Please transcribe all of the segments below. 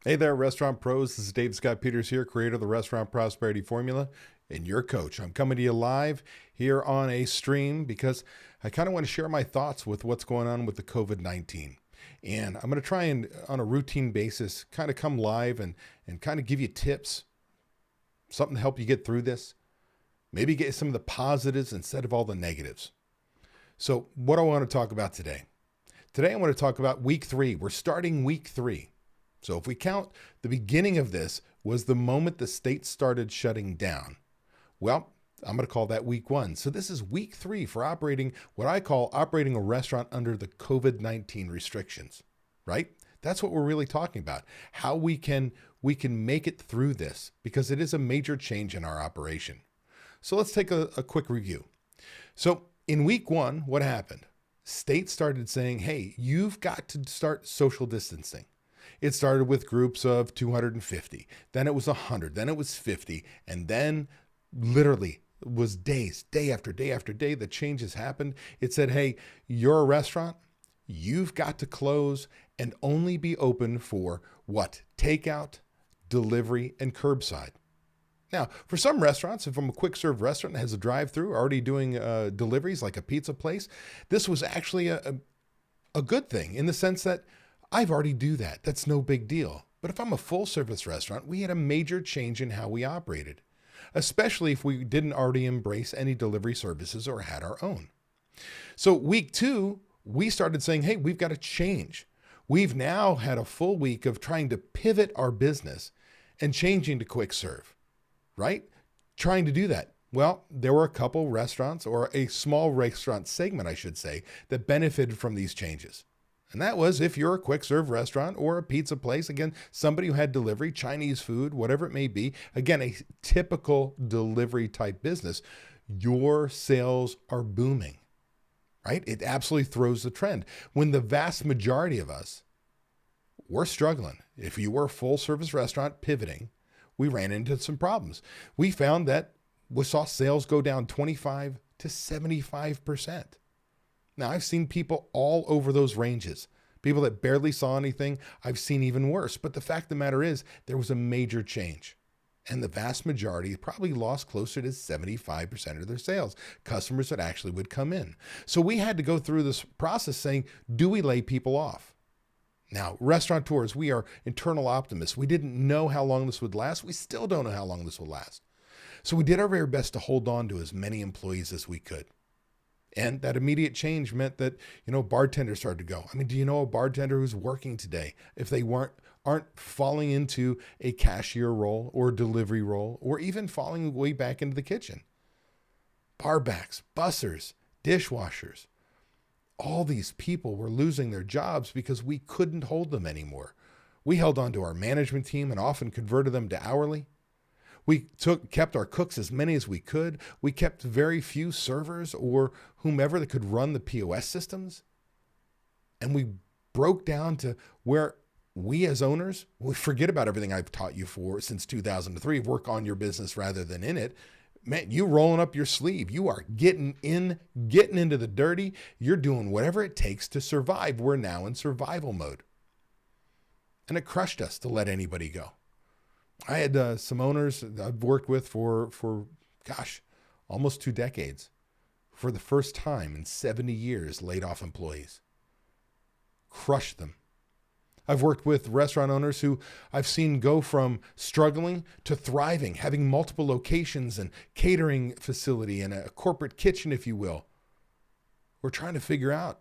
Hey there, restaurant pros. This is Dave Scott Peters here, creator of the Restaurant Prosperity Formula and your coach. I'm coming to you live here on a stream because I kind of want to share my thoughts with what's going on with the COVID-19. And I'm going to try and, on a routine basis, kind of come live and kind of give you tips, something to help you get through this. Maybe get some of the positives instead of all the negatives. So, what do I want to talk about today? Today, I want to talk about week 3. We're starting week 3. So if we count the beginning of this was the moment the state started shutting down. Well, I'm going to call that week 1. So this is week 3 for operating what I call operating a restaurant under the COVID-19 restrictions, right? That's what we're really talking about. How we can make it through this because it is a major change in our operation. So let's take a quick review. So in week 1, what happened? State started saying, hey, you've got to start social distancing. It started with groups of 250, then it was 100, then it was 50, and then literally was days, day after day after day, the changes happened. It said, hey, you're a restaurant, you've got to close and only be open for what? Takeout, delivery, and curbside. Now, for some restaurants, if I'm a quick serve restaurant that has a drive-through, already doing deliveries like a pizza place, this was actually a good thing in the sense that I've already do that. That's no big deal. But if I'm a full service restaurant, we had a major change in how we operated, especially if we didn't already embrace any delivery services or had our own. So week 2, we started saying, hey, we've got to change. We've now had a full week of trying to pivot our business and changing to quick serve, right? Trying to do that. Well, there were a couple restaurants, or a small restaurant segment, I should say, that benefited from these changes. And that was if you're a quick serve restaurant or a pizza place, again, somebody who had delivery, Chinese food, whatever it may be, again, a typical delivery type business, your sales are booming, right? It absolutely throws the trend. When the vast majority of us were struggling, if you were a full service restaurant pivoting, we ran into some problems. We found that we saw sales go down 25 to 75%. Now, I've seen people all over those ranges, people that barely saw anything. I've seen even worse. But the fact of the matter is, there was a major change. And the vast majority probably lost closer to 75% of their sales, customers that actually would come in. So we had to go through this process saying, do we lay people off? Now, restaurateurs, we are internal optimists. We didn't know how long this would last. We still don't know how long this will last. So we did our very best to hold on to as many employees as we could. And that immediate change meant that, bartenders started to go. I mean, do you know a bartender who's working today if they aren't falling into a cashier role or delivery role or even falling way back into the kitchen? Barbacks, bussers, dishwashers. All these people were losing their jobs because we couldn't hold them anymore. We held on to our management team and often converted them to hourly. We kept our cooks as many as we could. We kept very few servers or whomever that could run the POS systems. And we broke down to where we as owners, we forget about everything I've taught you for since 2003, work on your business rather than in it. Man, you rolling up your sleeve. You are getting into the dirty. You're doing whatever it takes to survive. We're now in survival mode. And it crushed us to let anybody go. I had some owners I've worked with for almost 2 decades. For the first time in 70 years, laid off employees. Crushed them. I've worked with restaurant owners who I've seen go from struggling to thriving, having multiple locations and catering facility and a corporate kitchen, if you will. We're trying to figure out,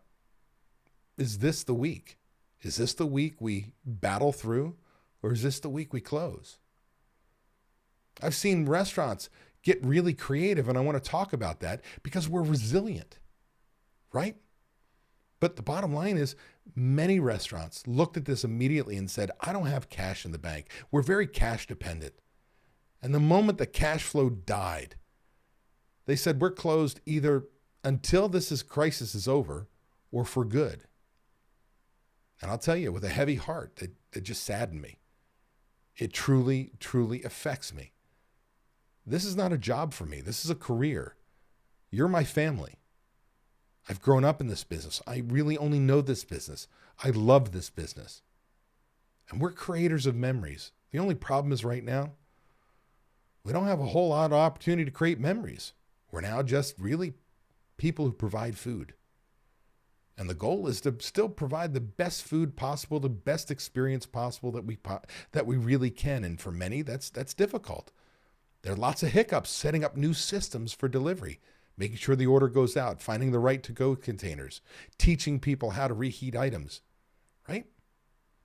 is this the week? Is this the week we battle through, or is this the week we close? I've seen restaurants get really creative, and I want to talk about that because we're resilient, right? But the bottom line is many restaurants looked at this immediately and said, I don't have cash in the bank. We're very cash dependent. And the moment the cash flow died, they said, we're closed either until crisis is over or for good. And I'll tell you, with a heavy heart, that just saddened me. It truly, truly affects me. This is not a job for me. This is a career. You're my family. I've grown up in this business. I really only know this business. I love this business. And we're creators of memories. The only problem is right now, we don't have a whole lot of opportunity to create memories. We're now just really people who provide food. And the goal is to still provide the best food possible, the best experience possible that we really can. And for many, that's difficult. There are lots of hiccups setting up new systems for delivery, making sure the order goes out, finding the right to-go containers, teaching people how to reheat items, right?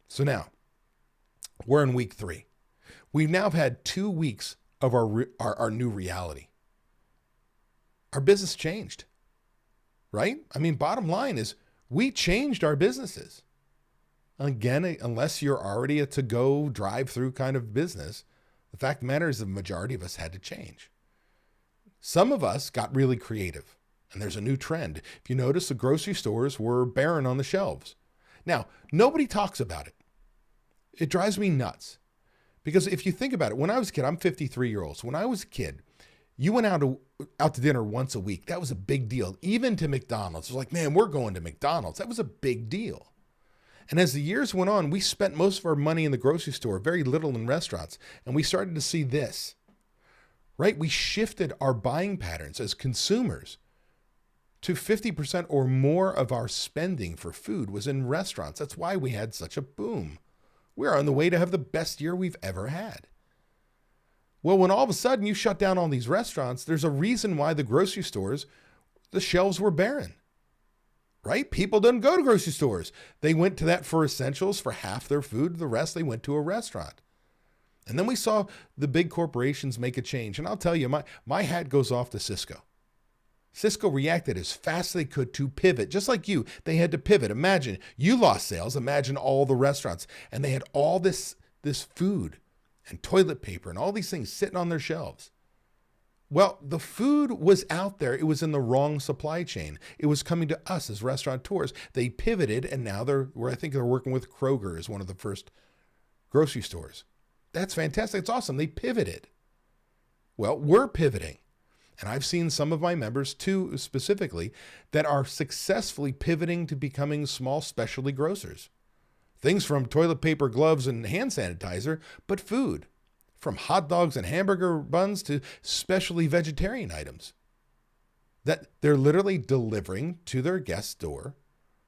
So now, we're in week 3. We've now had 2 weeks of our new reality. Our business changed, right? I mean, bottom line is we changed our businesses. Again, unless you're already a to-go drive-through kind of business, the fact of the matter is the majority of us had to change. Some of us got really creative, and there's a new trend. If you notice, the grocery stores were barren on the shelves. Now, nobody talks about it. It drives me nuts. Because if you think about it, when I was a kid, I'm 53-year-old. So when I was a kid, you went out to dinner once a week. That was a big deal. Even to McDonald's. It was like, man, we're going to McDonald's. That was a big deal. And as the years went on, we spent most of our money in the grocery store, very little in restaurants. And we started to see this, right? We shifted our buying patterns as consumers to 50% or more of our spending for food was in restaurants. That's why we had such a boom. We're on the way to have the best year we've ever had. Well, when all of a sudden you shut down all these restaurants, there's a reason why the grocery stores, the shelves were barren, right? People didn't go to grocery stores. They went to that for essentials for half their food. The rest, they went to a restaurant. And then we saw the big corporations make a change. And I'll tell you, my hat goes off to Cisco. Cisco reacted as fast as they could to pivot. Just like you, they had to pivot. Imagine you lost sales. Imagine all the restaurants. And they had all this food and toilet paper and all these things sitting on their shelves. Well, the food was out there. It was in the wrong supply chain. It was coming to us as restaurateurs. They pivoted, and now I think they're working with Kroger as one of the first grocery stores. That's fantastic. It's awesome. They pivoted. Well, we're pivoting. And I've seen some of my members, too, specifically, that are successfully pivoting to becoming small specialty grocers. Things from toilet paper, gloves, and hand sanitizer, but food. From hot dogs and hamburger buns to specialty vegetarian items. That they're literally delivering to their guest's door.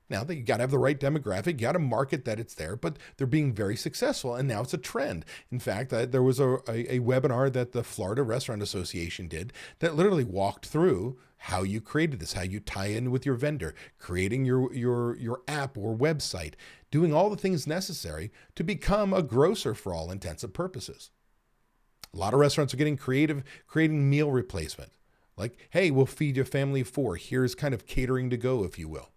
Now, you got to have the right demographic. You got to market that it's there, but they're being very successful, and now it's a trend. In fact, there was a webinar that the Florida Restaurant Association did that literally walked through how you created this, how you tie in with your vendor, creating your app or website, doing all the things necessary to become a grocer for all intents and purposes. A lot of restaurants are getting creative, creating meal replacement. Like, hey, we'll feed you a family of 4. Here's kind of catering to go, if you will.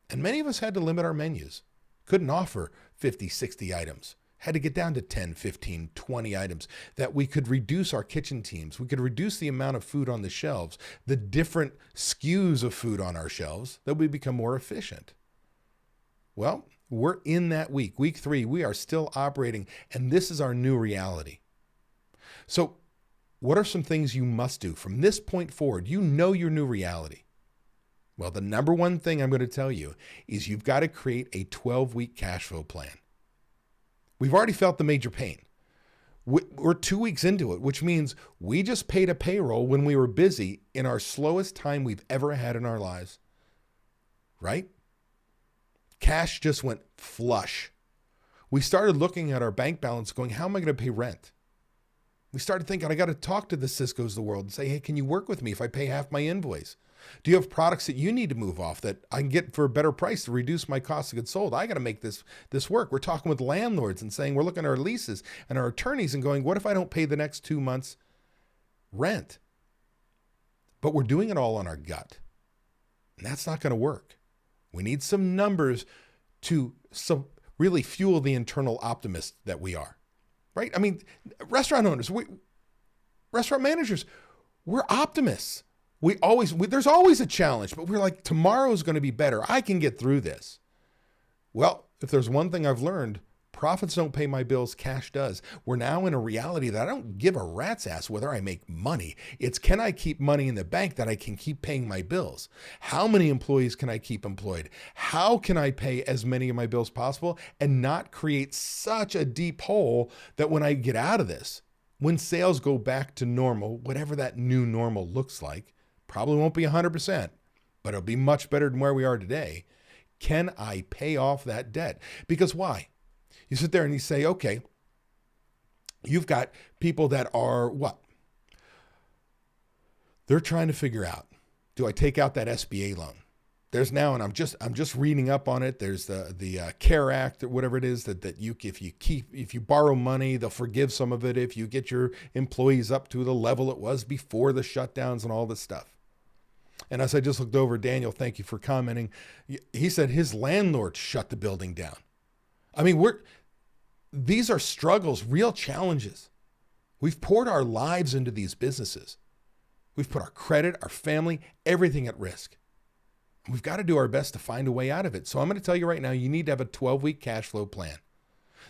And many of us had to limit our menus. Couldn't offer 50, 60 items. Had to get down to 10, 15, 20 items that we could reduce our kitchen teams. We could reduce the amount of food on the shelves, the different SKUs of food on our shelves, that we become more efficient. Well, we're in that week. Week 3, we are still operating, and this is our new reality. So what are some things you must do from this point forward? You know your new reality. Well, the number one thing I'm going to tell you is you've got to create a 12-week cash flow plan. We've already felt the major pain. We're 2 weeks into it, which means we just paid a payroll when we were busy in our slowest time we've ever had in our lives. Right? Cash just went flush. We started looking at our bank balance going, how am I going to pay rent? We started thinking, I got to talk to the Ciscos of the world and say, hey, can you work with me if I pay half my invoice? Do you have products that you need to move off that I can get for a better price to reduce my cost of goods sold? I got to make this work. We're talking with landlords and saying, we're looking at our leases and our attorneys and going, what if I don't pay the next 2 months rent? But we're doing it all on our gut. And that's not going to work. We need some numbers to really fuel the internal optimist that we are. Right? I mean, restaurant owners, restaurant managers, we're optimists. There's always a challenge, but we're like, tomorrow's going to be better. I can get through this. Well, if there's one thing I've learned, profits don't pay my bills, cash does. We're now in a reality that I don't give a rat's ass whether I make money. It's, can I keep money in the bank that I can keep paying my bills? How many employees can I keep employed? How can I pay as many of my bills possible and not create such a deep hole that when I get out of this, when sales go back to normal, whatever that new normal looks like, probably won't be 100%, but it'll be much better than where we are today. Can I pay off that debt? Because why? You sit there and you say, okay, you've got people that are what? They're trying to figure out, do I take out that SBA loan? There's now, and I'm just reading up on it. There's the CARE Act or whatever it is that if you borrow money, they'll forgive some of it if you get your employees up to the level it was before the shutdowns and all this stuff. And as I just looked over, Daniel, thank you for commenting. He said his landlord shut the building down. I mean, these are struggles, real challenges. We've poured our lives into these businesses. We've put our credit, our family, everything at risk. We've got to do our best to find a way out of it. So I'm going to tell you right now, you need to have a 12-week cash flow plan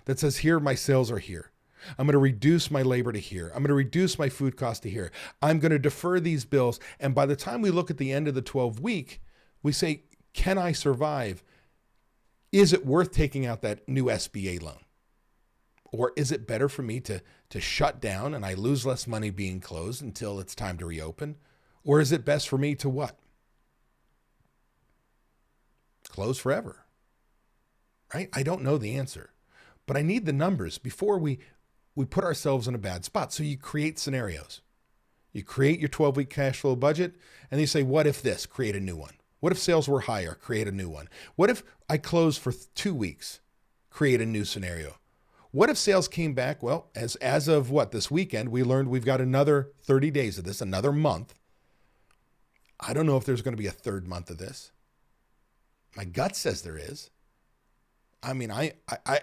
that says, here, my sales are here. I'm going to reduce my labor to here. I'm going to reduce my food cost to here. I'm going to defer these bills. And by the time we look at the end of the 12-week, we say, can I survive? Is it worth taking out that new SBA loan? Or is it better for me to shut down and I lose less money being closed until it's time to reopen? Or is it best for me to what? Close forever, right? I don't know the answer, but I need the numbers before we put ourselves in a bad spot. So you create scenarios. You create your 12-week cash flow budget, and you say, what if this? Create a new one. What if sales were higher? Create a new one. What if I closed for 2 weeks? Create a new scenario. What if sales came back? Well, as of what, this weekend, we learned we've got another 30 days of this, another month. I don't know if there's going to be a third month of this. My gut says there is. I mean, I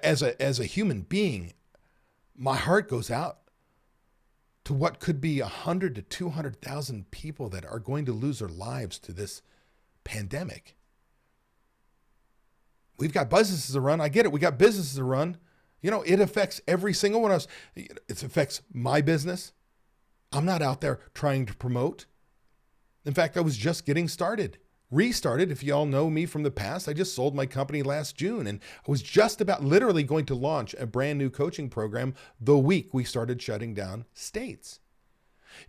as a human being, my heart goes out to what could be 100 to 200,000 people that are going to lose their lives to this pandemic. We've got businesses to run. I get it. We got businesses to run. You know, it affects every single one of us. It affects my business. I'm not out there trying to promote. In fact, I was just getting restarted. If you all know me from the past, I just sold my company last June, and I was just about literally going to launch a brand new coaching program the week we started shutting down states.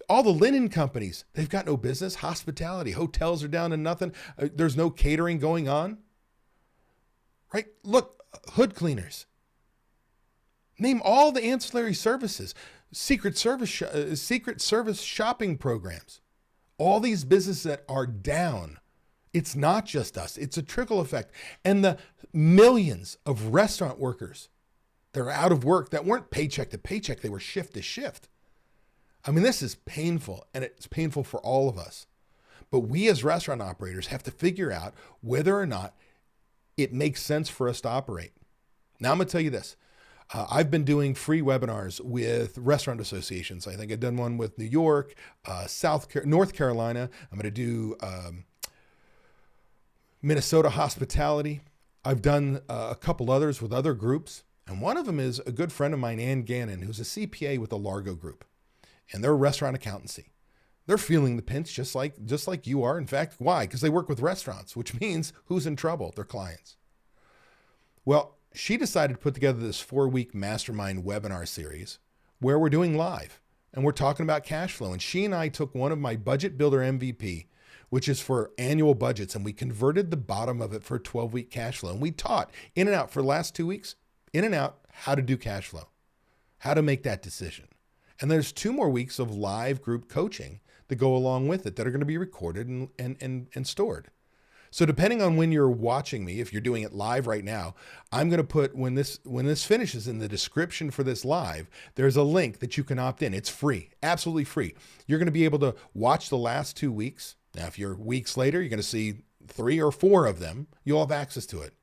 All the linen companies, they've got no business. Hospitality, hotels are down to nothing. There's no catering going on. Right? Look, hood cleaners. Name all the ancillary services, secret service shopping programs. All these businesses that are down. It's not just us. It's a trickle effect. And the millions of restaurant workers that are out of work that weren't paycheck to paycheck, they were shift to shift. I mean, this is painful, and it's painful for all of us. But we as restaurant operators have to figure out whether or not it makes sense for us to operate. Now, I'm going to tell you this. I've been doing free webinars with restaurant associations. I think I've done one with New York, North Carolina. I'm going to do Minnesota hospitality. I've done a couple others with other groups. And one of them is a good friend of mine, Ann Gannon, who's a CPA with the Largo Group. And they're a restaurant accountancy. They're feeling the pinch just like you are. In fact, why? Because they work with restaurants, which means who's in trouble? Their clients. Well, she decided to put together this 4-week mastermind webinar series where we're doing live and we're talking about cash flow. And she and I took one of my Budget Builder MVP, which is for annual budgets, and we converted the bottom of it for 12-week cash flow. And we taught in and out for the last 2 weeks, in and out, how to do cash flow, how to make that decision. And there's 2 more weeks of live group coaching that go along with it that are going to be recorded and stored. So depending on when you're watching me, if you're doing it live right now, I'm going to put, when this finishes, in the description for this live, there's a link that you can opt in. It's free, absolutely free. You're going to be able to watch the last 2 weeks. Now, if you're weeks later, you're going to see 3 or 4 of them. You'll have access to it.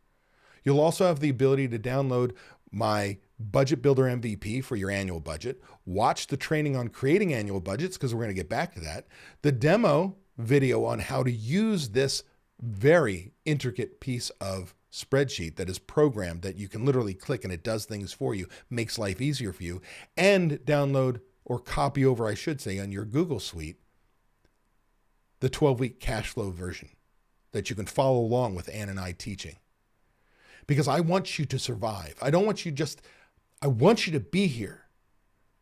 You'll also have the ability to download my Budget Builder MVP for your annual budget, watch the training on creating annual budgets, because we're going to get back to that, the demo video on how to use this very intricate piece of spreadsheet that is programmed that you can literally click and it does things for you, makes life easier for you, and download or copy over, I should say, on your Google Suite, the 12-week cash flow version that you can follow along with Ann and I teaching. Because I want you to survive. I want you to be here.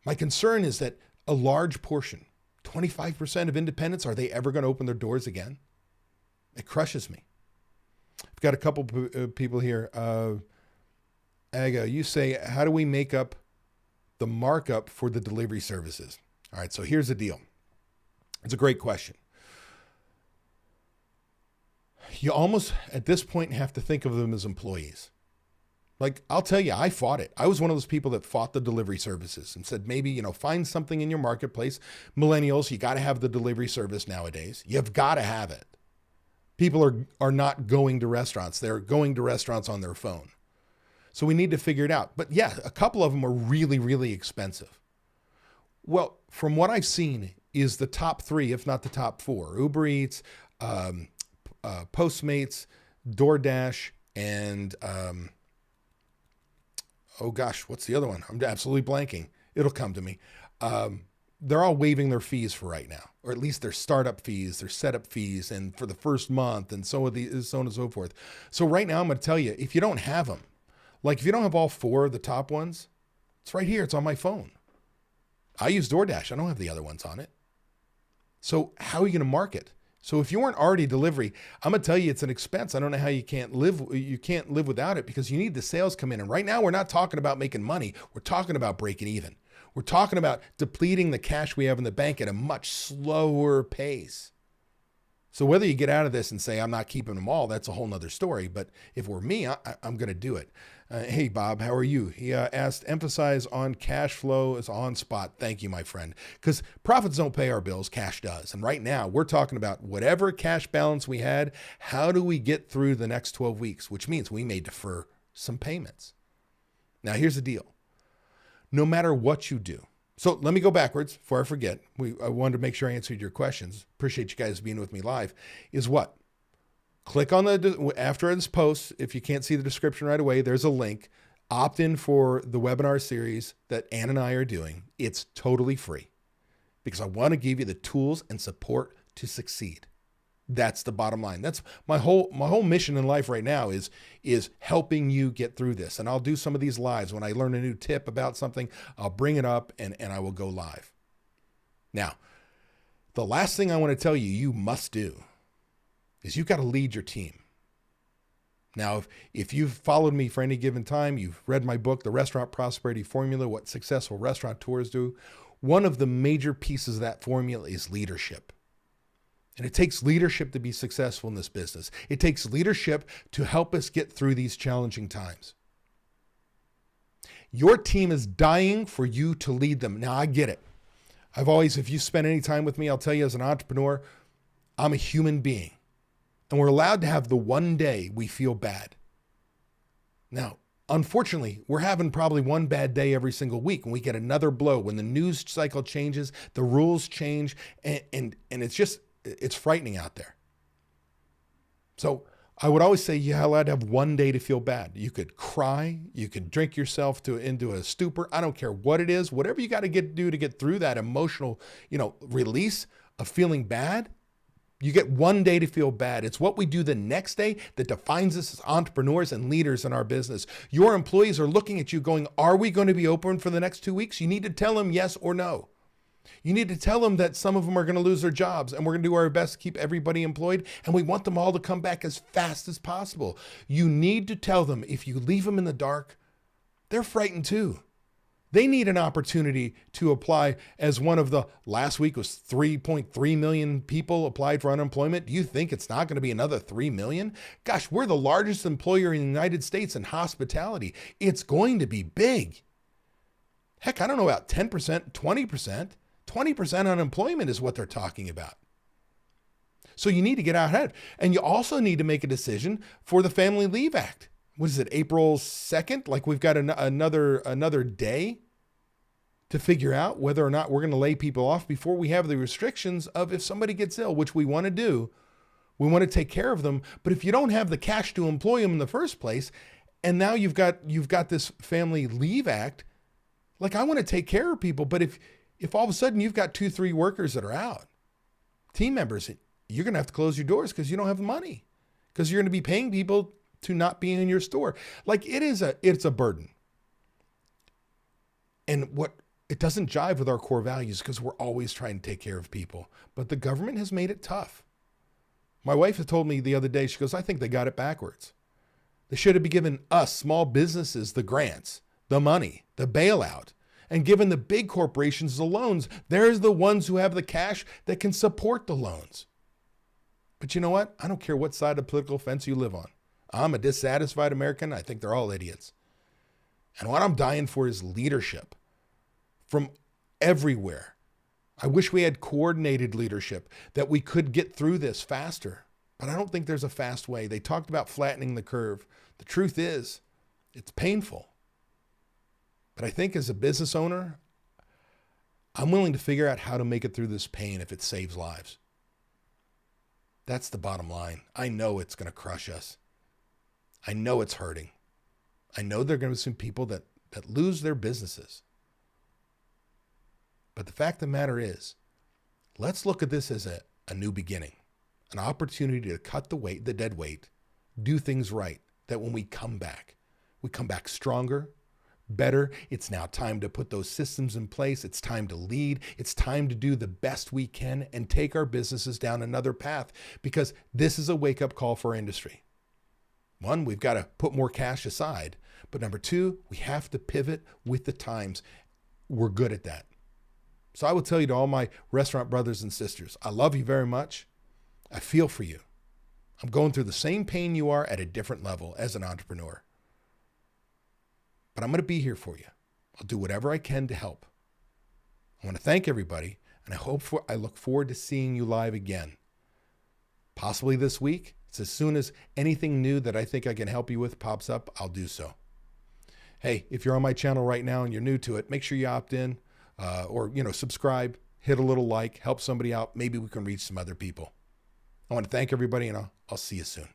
My concern is that a large portion, 25% of independents, are they ever going to open their doors again? It crushes me. I've got a couple people here. Aga, you say, how do we make up the markup for the delivery services? All right, so here's the deal. It's a great question. You almost, at this point, have to think of them as employees. Like, I'll tell you, I fought it. I was one of those people that fought the delivery services and said, maybe, find something in your marketplace. Millennials, you got to have the delivery service nowadays. You've got to have it. People are not going to restaurants. They're going to restaurants on their phone. So we need to figure it out. But yeah, a couple of them are really, really expensive. Well, from what I've seen is the top three, if not the top four, Uber Eats, Postmates, DoorDash, and oh gosh, what's the other one? I'm absolutely blanking. It'll come to me. They're all waiving their fees for right now, or at least their startup fees, their setup fees, and for the first month, and so on and so forth. So right now, I'm going to tell you, if you don't have them, like if you don't have all four of the top ones, it's right here. It's on my phone. I use DoorDash. I don't have the other ones on it. So how are you going to market? So if you weren't already delivery, I'm going to tell you it's an expense. I don't know how you can't live without it, because you need the sales come in. And right now we're not talking about making money. We're talking about breaking even. We're talking about depleting the cash we have in the bank at a much slower pace. So whether you get out of this and say, I'm not keeping them all, that's a whole nother story. But if we're me, I'm going to do it. Hey, Bob, how are you? He asked, emphasize on cash flow is on spot. Thank you, my friend. Because profits don't pay our bills, cash does. And right now we're talking about whatever cash balance we had, how do we get through the next 12 weeks, which means we may defer some payments. Now, here's the deal. No matter what you do. So let me go backwards before I forget. I wanted to make sure I answered your questions. Appreciate you guys being with me live. Is what? Click on after this post. If you can't see the description right away, there's a link. Opt in for the webinar series that Ann and I are doing. It's totally free because I want to give you the tools and support to succeed. That's the bottom line. That's my whole mission in life right now is helping you get through this. And I'll do some of these lives. When I learn a new tip about something, I'll bring it up and I will go live. Now, the last thing I want to tell you must do is you've got to lead your team. Now, if you've followed me for any given time, you've read my book, The Restaurant Prosperity Formula, What Successful Restaurateurs Do. One of the major pieces of that formula is leadership. And it takes leadership to be successful in this business. It takes leadership to help us get through these challenging times. Your team is dying for you to lead them. Now, I get it. If you spend any time with me, I'll tell you as an entrepreneur, I'm a human being. And we're allowed to have the one day we feel bad. Now, unfortunately, we're having probably one bad day every single week when we get another blow, when the news cycle changes, the rules change, and it's frightening out there. So I would always say you're allowed to have one day to feel bad. You could cry, you could drink yourself into a stupor. I don't care what it is, whatever you got to do to get through that emotional, release of feeling bad. You get one day to feel bad. It's what we do the next day that defines us as entrepreneurs and leaders in our business. Your employees are looking at you going, are we going to be open for the next 2 weeks? You need to tell them yes or no. You need to tell them that some of them are going to lose their jobs and we're going to do our best to keep everybody employed and we want them all to come back as fast as possible. You need to tell them if you leave them in the dark, they're frightened too. They need an opportunity to apply. As one of the last week was 3.3 million people applied for unemployment. Do you think it's not going to be another 3 million? Gosh, we're the largest employer in the United States in hospitality. It's going to be big. Heck, I don't know about 10%, 20%. 20% unemployment is what they're talking about. So you need to get out ahead. And you also need to make a decision for the Family Leave Act. What is it, April 2nd? Like we've got another day to figure out whether or not we're going to lay people off before we have the restrictions of if somebody gets ill, which we want to do. We want to take care of them. But if you don't have the cash to employ them in the first place, and now you've got this Family Leave Act, like I want to take care of people. But if all of a sudden you've got 2-3 workers that are out, team members, you're going to have to close your doors because you don't have the money, because you're going to be paying people to not be in your store. Like it's a burden. And it doesn't jive with our core values because we're always trying to take care of people. But the government has made it tough. My wife had told me the other day, she goes, I think they got it backwards. They should have been giving us small businesses the grants, the money, the bailout, and given the big corporations the loans. There's the ones who have the cash that can support the loans. But you know what? I don't care what side of the political fence you live on. I'm a dissatisfied American. I think they're all idiots. And what I'm dying for is leadership from everywhere. I wish we had coordinated leadership, that we could get through this faster. But I don't think there's a fast way. They talked about flattening the curve. The truth is, it's painful. But I think as a business owner, I'm willing to figure out how to make it through this pain if it saves lives. That's the bottom line. I know it's going to crush us. I know it's hurting. I know there are going to be some people that lose their businesses. But the fact of the matter is, let's look at this as a new beginning, an opportunity to cut the dead weight, do things right, that when we come back stronger, better. It's now time to put those systems in place. It's time to lead. It's time to do the best we can and take our businesses down another path, because this is a wake-up call for our industry. One, we've got to put more cash aside. But number two, we have to pivot with the times. We're good at that. So I will tell you to all my restaurant brothers and sisters, I love you very much. I feel for you. I'm going through the same pain you are at a different level as an entrepreneur. But I'm going to be here for you. I'll do whatever I can to help. I want to thank everybody, and I look forward to seeing you live again. Possibly this week. It's as soon as anything new that I think I can help you with pops up, I'll do so. Hey, if you're on my channel right now and you're new to it, make sure you opt in. Or subscribe, hit a little like, help somebody out. Maybe we can reach some other people. I want to thank everybody, and I'll see you soon.